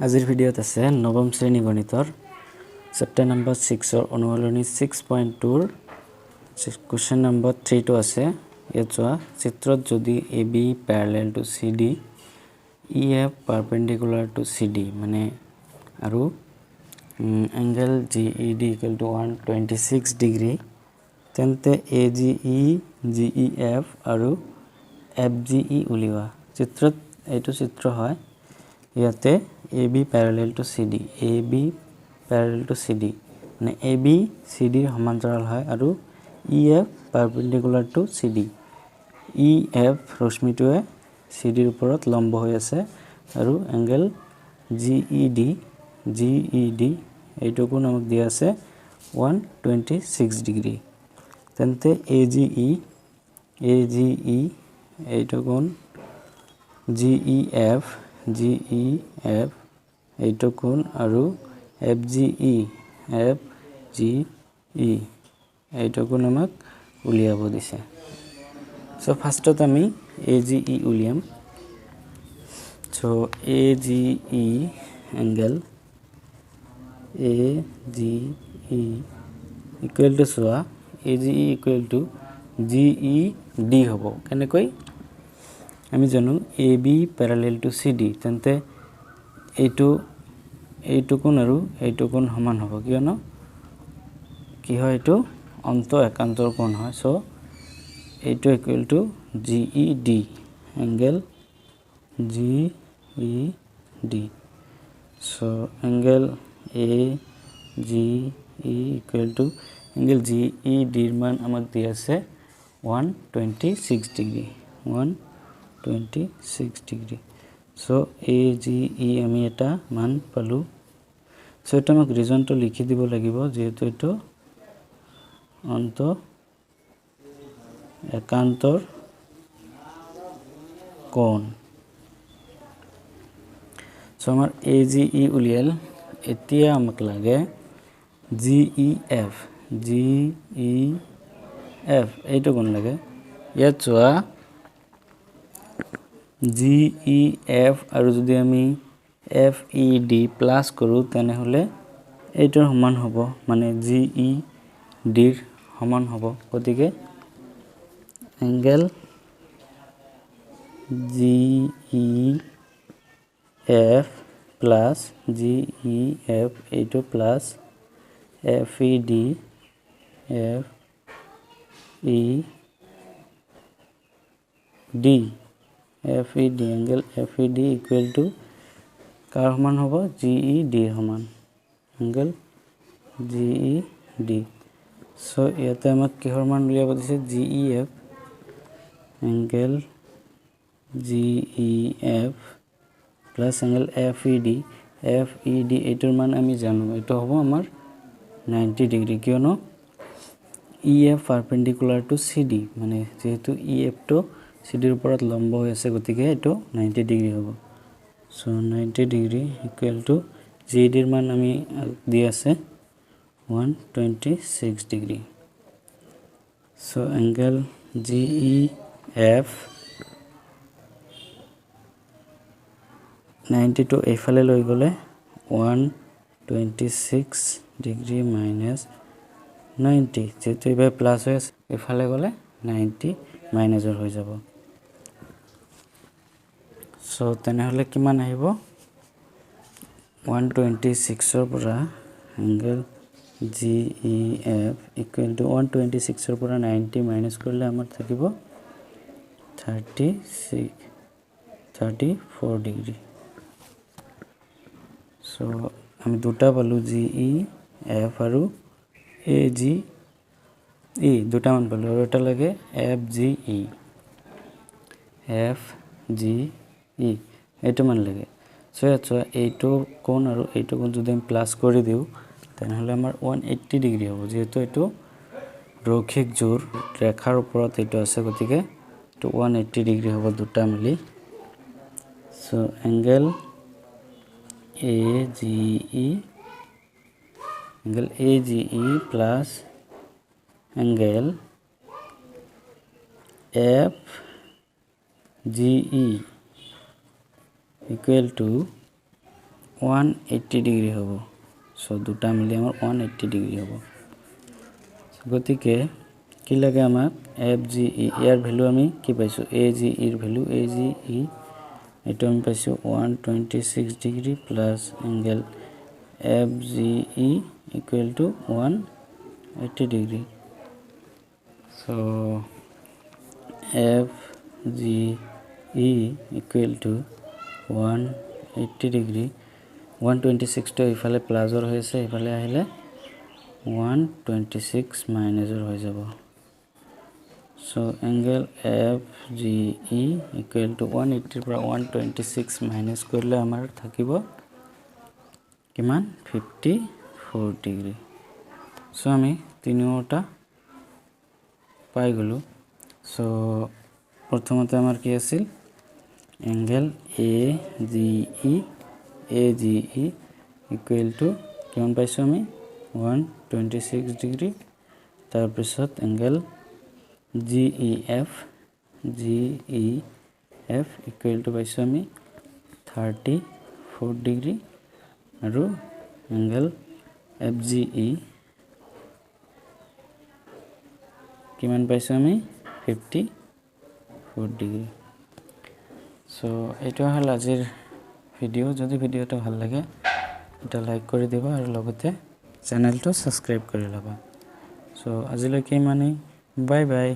আজিৰ ভিডিঅ'ত আছে নৱম শ্ৰেণী গণিতৰ চেপ্টাৰ নম্বৰ 6 ৰ অনুশীলনী 6.2 ৰ কোৱেশ্চন নম্বৰ 3 টো আছে। ইয়াত চোৱা চিত্ৰত যদি AB parallel to CD, EF perpendicular to CD মানে আৰু angle GED equal to 126 degree তেন্তে AGE, GEF আৰু FGE উলিওৱা। চিত্ৰত এইটো চিত্ৰ হয়। ইয়াতে AB parallel to CD, AB parallel to CD মানে AB CD সমান্তৰাল হয় আৰু EF perpendicular to CD, EF ৰশ্মিটোৱে CD ৰ ওপৰত লম্ব হৈ আছে আৰু এংগল GED এইটো কোণ আমাক দিয়া আছে 126 ডিগ্ৰী। তেন্তে AGE এইটো কোণ, GEF এইটো কোণ আৰু FGE এইটো কোণ আমাক উলিয়াব দিছে। সো ফাৰ্ষ্টত আমি AGE উলিয়াম। So AGE angle AGE equal to চোৱা AGE ইকুৱেল টু GED হ'ব। কেনেকৈ আমি জানো AB parallel to CD তেন্তে এইটো কোণ আৰু এইটো কোণ সমান হ'ব, কিয়নো কি হয় এইটো অন্ত একান্তৰ কোণ হয়। সো এইটো equal to GED angle GED। So angle AGE equal to angle GED ৰ মান আমাক দি আছে 126 ডিগ্ৰী 126 ডিগ্ৰী। সো AGE আমি এটা মান পালো। সো এটা আমাক ৰিজনটো লিখি দিব লাগিব, যেহেতু এইটো অন্ত একান্তৰ কোণ। সো আমাৰ AGE উলিয়াল। এতিয়া আমাক লাগে GEF এইটো কোণ লাগে। ইয়াত চোৱা GEF আৰু যদি আমি FED প্লাছ কৰোঁ তেনেহ'লে এইটোৰ সমান হ'ব, মানে GED ৰ সমান হ'ব। গতিকে এংগল GEF প্লাছ GEF এইটো plus FED angle FED equal to কাৰ সমান হ'ব, GED ৰ সমান, এংগল GED। সো ইয়াতে আমাক কিহৰ মান উলিয়াব দিছে, GEF angle GEF plus angle FED এইটোৰ মান আমি জানো, এইটো হ'ব আমাৰ 90 ডিগ্ৰী, কিয়নো EF পাৰপেণ্ডিকুলাৰ টু CD মানে যেহেতু EF টো CD ৰ ওপৰত লম্ব হৈ আছে, গতিকে এইটো 90 ডিগ্ৰী হ'ব। So 90 degree equal to GED ৰ মান আমি দি আছে 126 ডিগ্ৰী। সো এংগল GEF 90 টো এইফালে লৈ গ'লে 126 ডিগ্ৰী মাইনাছ 90, যেহেতু এইবাৰ প্লাছ হৈ আছে এইফালে গ'লে 90 মাইনাছৰ হৈ যাব। সো তেনেহ'লে কিমান আহিব, 126 ৰ পৰা এংগল GEF ইকুৱেল টু 126 ৰ পৰা 90 মাইনাছ কৰিলে আমাৰ থাকিব 34 ডিগ্ৰী। সো আমি দুটা পালোঁ, GEF আৰু AGE দুটামান পালোঁ, আৰু এটা লাগে FGE এইটো মান লাগে। সো ইয়াত চোৱা এইটো কোণ আৰু এইটো কোণ যদি আমি প্লাছ কৰি দিওঁ তেনেহ'লে আমাৰ 180 ডিগ্ৰী হ'ব, যিহেতু এইটো ৰৈখিক জোৰ ৰেখাৰ ওপৰত এইটো আছে, গতিকে এইটো 180 ডিগ্ৰী হ'ব দুটা মিলি। So angle AGE plus angle FGE equal to 180 degree হ'ব সো দুটা মিলি আমাৰ 180 ডিগ্ৰী হ'ব গতিকে কি লাগে আমাক FGE ইয়াৰ ভ্যালু আমি কি পাইছো AGE এৰ ভ্যালু AGE এটো আমি পাইছো 126 degree plus angle FGE equal to 180 degree so FGE equal to 180 degree 126 to ইফালে প্লাসৰ হৈছে ইফালে আহিলে 126 মাইনাসৰ হৈ যাব so angle FGE equal to 180 পৰা 126 মাইনাস কৰিলে আমাৰ থাকিব কিমান 54 ডিগ্ৰী সো আমি তিনিওটা পাই গলো সো প্ৰথমতে আমাৰ কি আছিল angle AGE equal to কিমান পাইছো আমি 126 ডিগ্ৰী তাৰ পিছত angle GEF equal to পাইছো আমি 34 ডিগ্ৰী আৰু angle FGE কিমান পাইছো আমি 54 ডিগ্ৰী সো এটা হল আজিৰ ভিডিও যদি ভিডিওটো ভাল লাগে এটা লাইক কৰি দিবা আৰু লগতে চ্যানেলটো সাবস্ক্ৰাইব কৰি লবা সো আজিলৈকে মানে বাই বাই